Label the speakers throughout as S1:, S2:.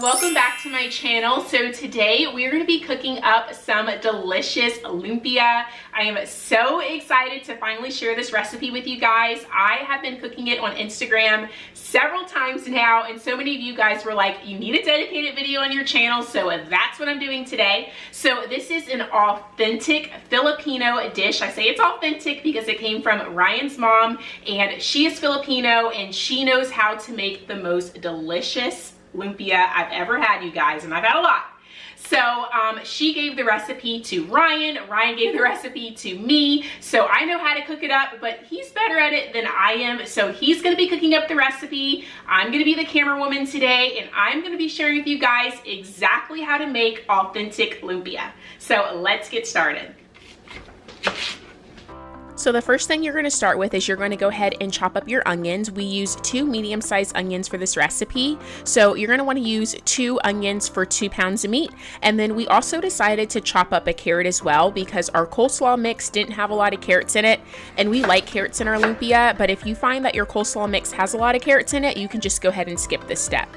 S1: welcome back to my channel. So today we're going to be cooking up some delicious lumpia. I am so excited to finally share this recipe with you guys. I have been cooking it on Instagram several times now, and so many of you guys were like, you need a dedicated video on your channel, so that's what I'm doing today. So this is an authentic Filipino dish. I say it's authentic because it came from Ryan's mom, and she is Filipino and she knows how to make the most delicious lumpia I've ever had, you guys, and I've had a lot. So she gave the recipe to Ryan gave the recipe to me, so I know how to cook it up, but he's better at it than I am. So he's going to be cooking up the recipe. I'm going to be the camera woman today, and I'm going to be sharing with you guys exactly how to make authentic lumpia. So let's get started. So the first thing you're going to start with is you're going to go ahead and chop up your onions. We use 2 medium-sized onions for this recipe. So you're going to want to use 2 onions for 2 pounds of meat. And then we also decided to chop up a carrot as well because our coleslaw mix didn't have a lot of carrots in it. And we like carrots in our lumpia, but if you find that your coleslaw mix has a lot of carrots in it, you can just go ahead and skip this step.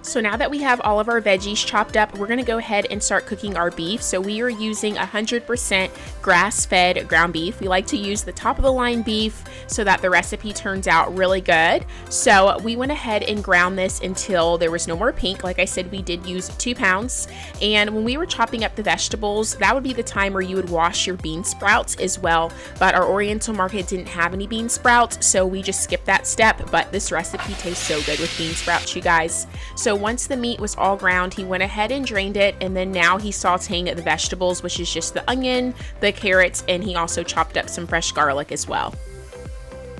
S1: So now that we have all of our veggies chopped up, we're going to go ahead and start cooking our beef. So we are using 100% grass-fed ground beef. We like to use the top of the line beef so that the recipe turns out really good. So we went ahead and ground this until there was no more pink. Like I said, we did use 2 pounds. And when we were chopping up the vegetables, that would be the time where you would wash your bean sprouts as well. But our Oriental market didn't have any bean sprouts, so we just skipped that step. But this recipe tastes so good with bean sprouts, you guys. So once the meat was all ground, he went ahead and drained it, and then now he's sauteing the vegetables, which is just the onion, the carrots, and he also chopped up some fresh garlic as well.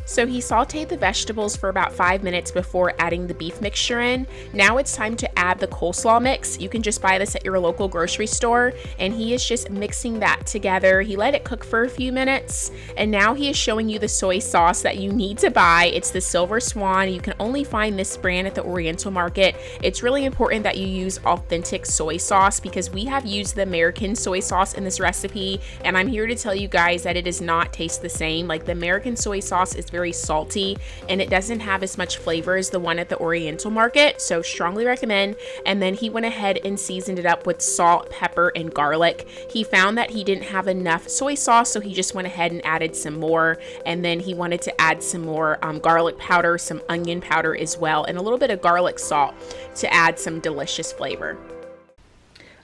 S1: So he sauteed the vegetables for about 5 minutes before adding the beef mixture in. Now it's time to add the coleslaw mix. You can just buy this at your local grocery store, and he is just mixing that together. He let it cook for a few minutes, and now he is showing you the soy sauce that you need to buy. It's the Silver Swan. You can only find this brand at the Oriental market. It's really important that you use authentic soy sauce because we have used the American soy sauce in this recipe, and I'm here to tell you guys that it does not taste the same. Like, the American soy sauce is very salty and it doesn't have as much flavor as the one at the Oriental market, so strongly recommend. And then he went ahead and seasoned it up with salt, pepper, and garlic. He found that he didn't have enough soy sauce, so he just went ahead and added some more, and then he wanted to add some more garlic powder, some onion powder as well, and a little bit of garlic salt to add some delicious flavor.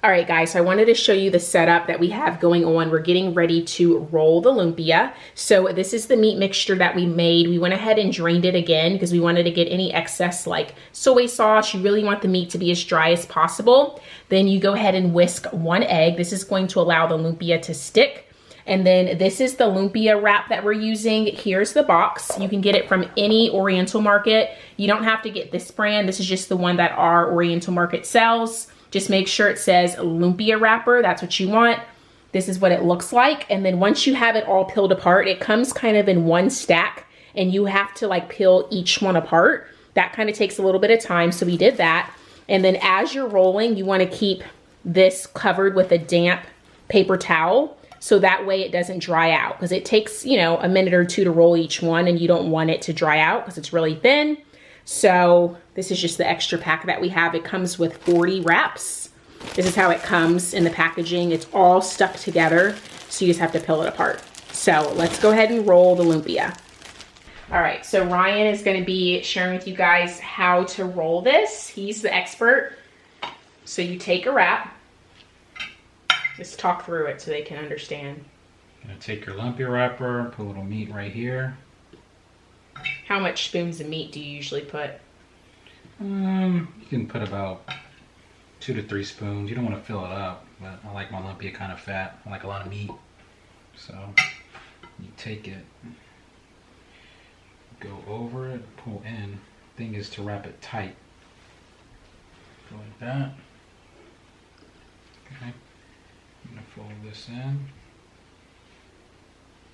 S1: All right, guys, so I wanted to show you the setup that we have going on. We're getting ready to roll the lumpia. So this is the meat mixture that we made. We went ahead and drained it again because we wanted to get any excess like soy sauce. You really want the meat to be as dry as possible. Then you go ahead and whisk 1 egg. This is going to allow the lumpia to stick. And then this is the lumpia wrap that we're using. Here's the box. You can get it from any Oriental market. You don't have to get this brand. This is just the one that our Oriental market sells. Just make sure it says lumpia wrapper. That's what you want. This is what it looks like. And then once you have it all peeled apart, it comes kind of in one stack and you have to like peel each one apart. That kind of takes a little bit of time. So we did that. And then as you're rolling, you want to keep this covered with a damp paper towel so that way it doesn't dry out, because it takes, you know, a minute or two to roll each one and you don't want it to dry out because it's really thin. So this is just the extra pack that we have. It comes with 40 wraps. This is how it comes in the packaging. It's all stuck together, so you just have to peel it apart. So let's go ahead and roll the lumpia. All right, so Ryan is going to be sharing with you guys how to roll this. He's the expert. So you take a wrap. Just talk through it so they can understand.
S2: You're gonna take your lumpia wrapper, put a little meat right here.
S1: How much spoons of meat do you usually put?
S2: You can put about 2 to 3 spoons. You don't want to fill it up, but I like my lumpia kind of fat. I like a lot of meat. So you take it, go over it, pull in. Thing is to wrap it tight. Go like that. Okay. I'm gonna fold this in.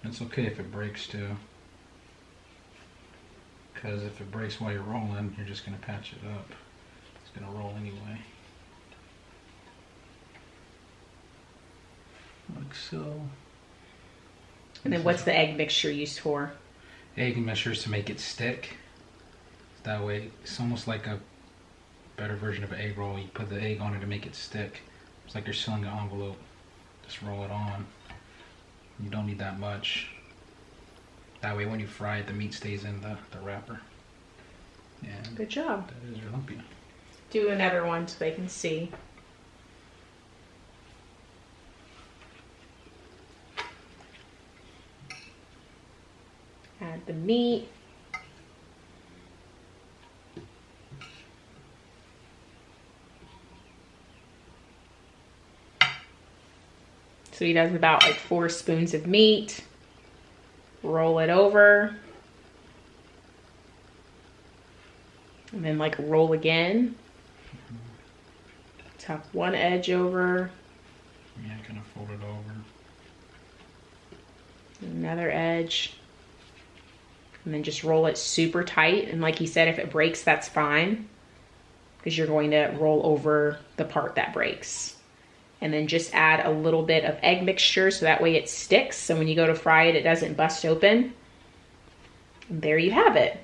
S2: It's okay if it breaks too, because if it breaks while you're rolling, you're just gonna patch it up. It's gonna roll anyway. Like so.
S1: And then what's the egg mixture used for?
S2: egg mixtures to make it stick. That way, it's almost like a better version of an egg roll. You put the egg on it to make it stick. It's like you're sealing an envelope. Just roll it on. You don't need that much. That way when you fry it, the meat stays in the wrapper. And
S1: good job.
S2: That is your lumpia.
S1: Do another one so they can see. Add the meat. So he does about like 4 spoons of meat. Roll it over. And then like roll again. Tuck one edge over.
S2: Yeah, kind of fold it over.
S1: Another edge. And then just roll it super tight. And like he said, if it breaks, that's fine, because you're going to roll over the part that breaks. And then just add a little bit of egg mixture so that way it sticks. So when you go to fry it, it doesn't bust open. And there you have it.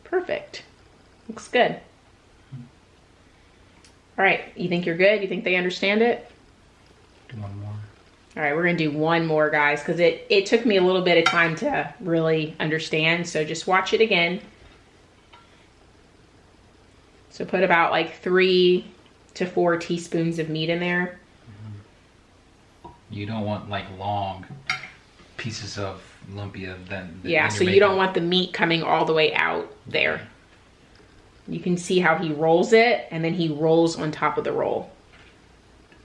S1: Perfect. Looks good. All right, you think you're good? You think they understand it?
S2: Do one more.
S1: All right, we're gonna do one more, guys, because it took me a little bit of time to really understand. So just watch it again. So put about like 3 to 4 teaspoons of meat in there.
S2: You don't want like long pieces of lumpia.
S1: Yeah, so you don't want the meat coming all the way out there. You can see how he rolls it, and then he rolls on top of the roll.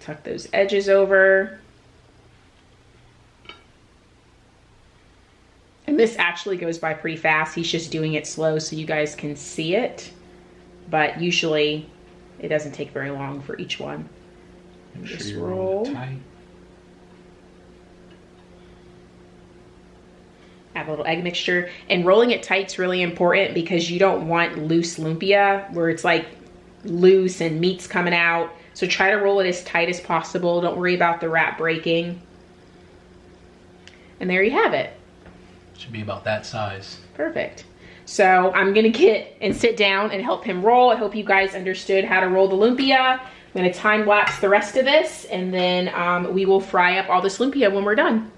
S1: Tuck those edges over. And this actually goes by pretty fast. He's just doing it slow so you guys can see it. But usually it doesn't take very long for each one.
S2: Make sure
S1: just
S2: you roll it tight.
S1: Add a little egg mixture. And rolling it tight is really important because you don't want loose lumpia where it's like loose and meat's coming out. So try to roll it as tight as possible. Don't worry about the wrap breaking. And there you have it.
S2: Should be about that size.
S1: Perfect. So I'm gonna get and sit down and help him roll. I hope you guys understood how to roll the lumpia. I'm gonna time lapse the rest of this, and then we will fry up all this lumpia when we're done.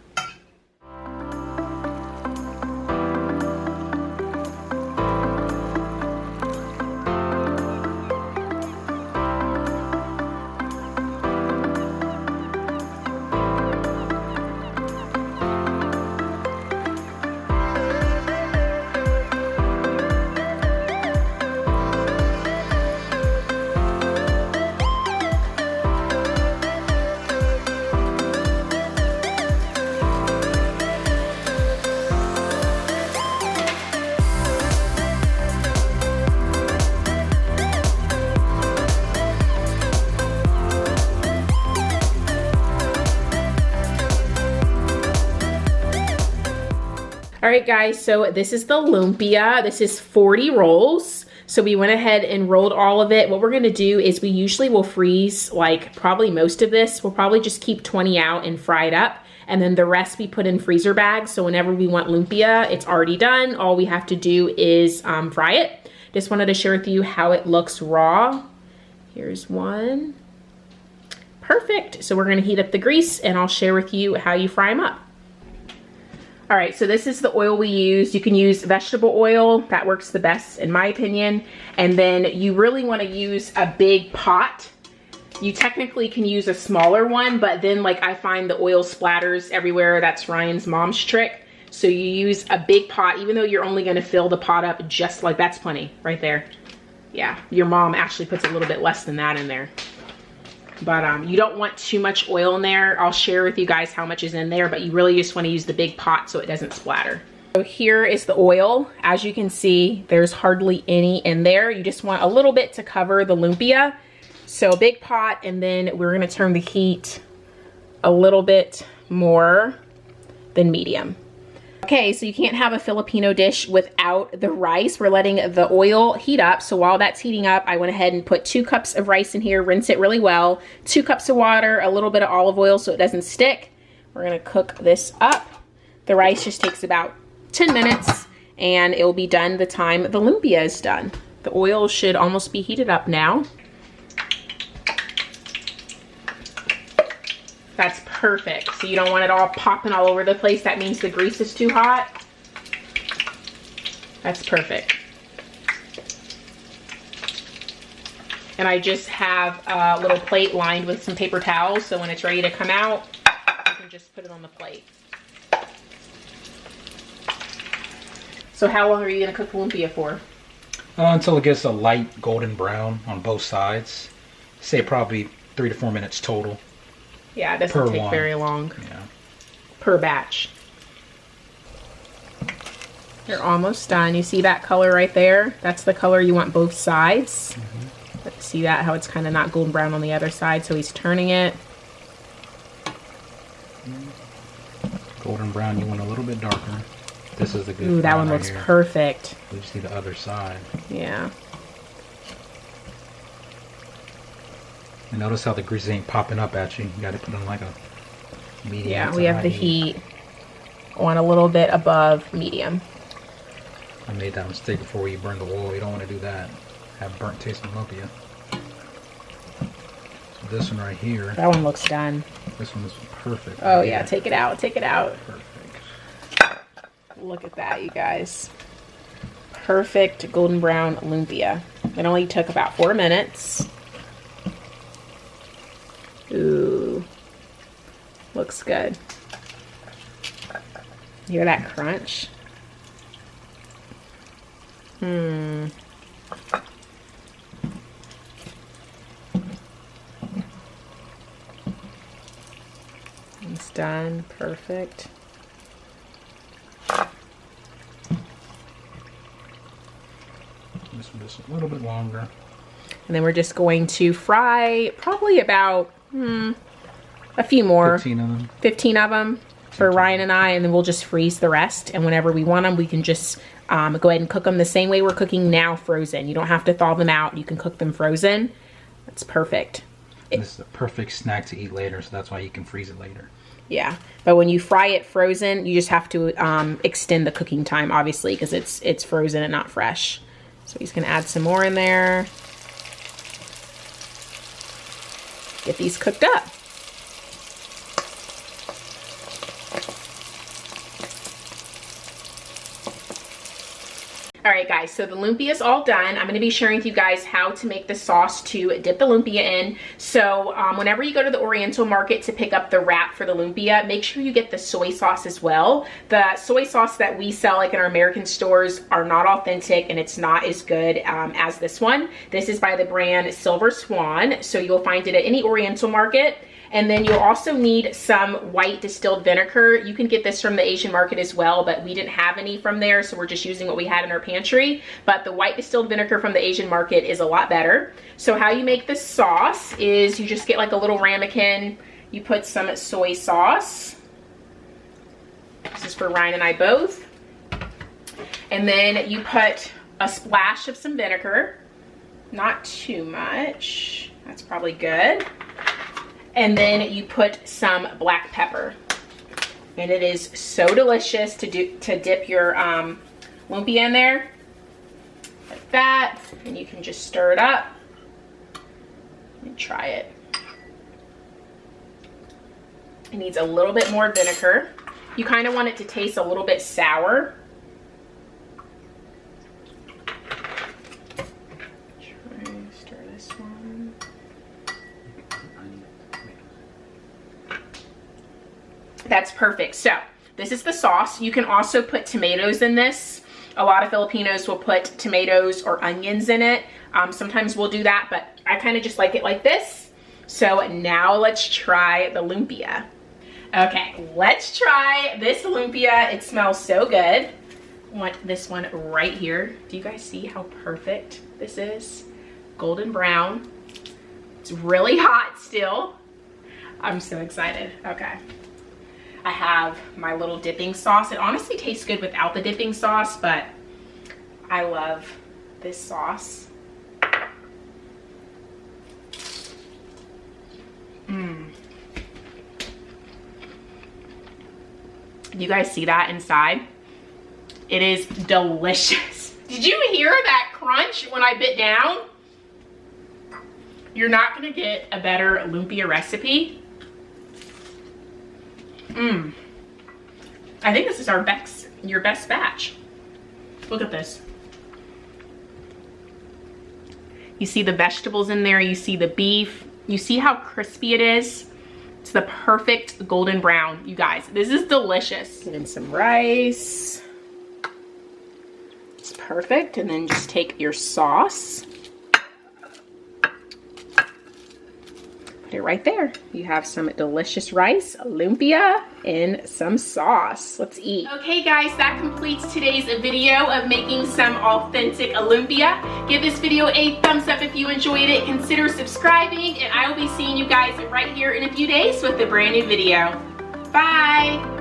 S1: All right, guys, so this is the lumpia. This is 40 rolls. So we went ahead and rolled all of it. What we're gonna do is we usually will freeze like probably most of this. We'll probably just keep 20 out and fry it up. And then the rest we put in freezer bags. So whenever we want lumpia, it's already done. All we have to do is fry it. Just wanted to share with you how it looks raw. Here's one. Perfect. So we're gonna heat up the grease and I'll share with you how you fry them up. All right, so this is the oil we use. You can use vegetable oil. That works the best in my opinion. And then you really want to use a big pot. You technically can use a smaller one, but then like I find the oil splatters everywhere. That's Ryan's mom's trick. So you use a big pot, even though you're only going to fill the pot up just like, that's plenty right there. Yeah, your mom actually puts a little bit less than that in there. But you don't want too much oil in there. I'll share with you guys how much is in there, but you really just want to use the big pot so it doesn't splatter. So here is the oil. As you can see, there's hardly any in there. You just want a little bit to cover the lumpia. So a big pot, and then we're gonna turn the heat a little bit more than medium. Okay, so you can't have a Filipino dish without the rice. We're letting the oil heat up. So while that's heating up, I went ahead and put 2 cups of rice in here, rinse it really well, 2 cups of water, a little bit of olive oil so it doesn't stick. We're gonna cook this up. The rice just takes about 10 minutes and it will be done the time the lumpia is done. The oil should almost be heated up now. That's perfect. So you don't want it all popping all over the place. That means the grease is too hot. That's perfect. And I just have a little plate lined with some paper towels, so when it's ready to come out, you can just put it on the plate. So how long are you gonna cook the lumpia for?
S2: Until it gets a light golden brown on both sides. Say probably 3 to 4 minutes total.
S1: Yeah, it doesn't take very long.
S2: Yeah.
S1: Per batch. You're almost done. You see that color right there? That's the color you want both sides. Let's see that, how it's kind of not golden brown on the other side, so he's turning it.
S2: Golden brown, you want a little bit darker. This is the good.
S1: Ooh, that one looks perfect.
S2: We just need the other side.
S1: Yeah.
S2: And notice how the grease ain't popping up at you. You got to put on like a medium.
S1: Yeah, we have the heat on a little bit above medium.
S2: I made that mistake before you burn the oil. You don't want to do that. Have burnt tasting lumpia. So this one right here.
S1: That one looks done.
S2: This one is perfect.
S1: Oh yeah, take it out. Take it out.
S2: Perfect.
S1: Look at that, you guys. Perfect golden brown lumpia. It only took about 4 minutes. Ooh, looks good. Hear that crunch? It's done. Perfect.
S2: This one just a little bit longer.
S1: And then we're just going to fry probably about a few more.
S2: 15 of them.
S1: 15 of them for Ryan and I, and then we'll just freeze the rest. And whenever we want them, we can just go ahead and cook them the same way we're cooking now, frozen. You don't have to thaw them out. You can cook them frozen. That's perfect.
S2: This is a perfect snack to eat later, so that's why you can freeze it later.
S1: Yeah, but when you fry it frozen, you just have to extend the cooking time, obviously, because it's frozen and not fresh. So he's gonna add some more in there. Get these cooked up. All right, guys, so the lumpia is all done. I'm gonna be sharing with you guys how to make the sauce to dip the lumpia in. So whenever you go to the Oriental market to pick up the wrap for the lumpia, make sure you get the soy sauce as well. The soy sauce that we sell like in our American stores are not authentic, and it's not as good as this one. This is by the brand Swan, so you'll find it at any Oriental market. And then you'll also need some white distilled vinegar. You can get this from the Asian market as well, but we didn't have any from there, so we're just using what we had in our pantry. But the white distilled vinegar from the Asian market is a lot better. So how you make this sauce is you just get like a little ramekin. You put some soy sauce. This is for Ryan and I both. And then you put a splash of some vinegar. Not too much. That's probably good. And then you put some black pepper. And it is so delicious to dip your lumpia in there. Like that. And you can just stir it up. And try it. It needs a little bit more vinegar. You kind of want it to taste a little bit sour. Stir this one. That's perfect. So this is the sauce. You can also put tomatoes in this. A lot of Filipinos will put tomatoes or onions in it. Sometimes we'll do that, but I kind of just like it like this. So now let's try the lumpia. Okay, let's try this lumpia. It smells so good. I want this one right here. Do you guys see how perfect this is? Golden brown. It's really hot still. I'm so excited. Okay. I have my little dipping sauce. It honestly tastes good without the dipping sauce, but I love this sauce. You guys see that inside? It is delicious. Did you hear that crunch when I bit down? You're not gonna get a better lumpia recipe. I think this is your best batch. Look at this. You see the vegetables in there, you see the beef, you see how crispy it is. It's the perfect golden brown, you guys. This is delicious. Get in some rice. It's perfect. And then just take your sauce. Put it right there. You have some delicious rice, lumpia, and some sauce. Let's eat. Okay guys, that completes today's video of making some authentic lumpia. Give this video a thumbs up if you enjoyed it. Consider subscribing, and I will be seeing you guys right here in a few days with a brand new video. Bye.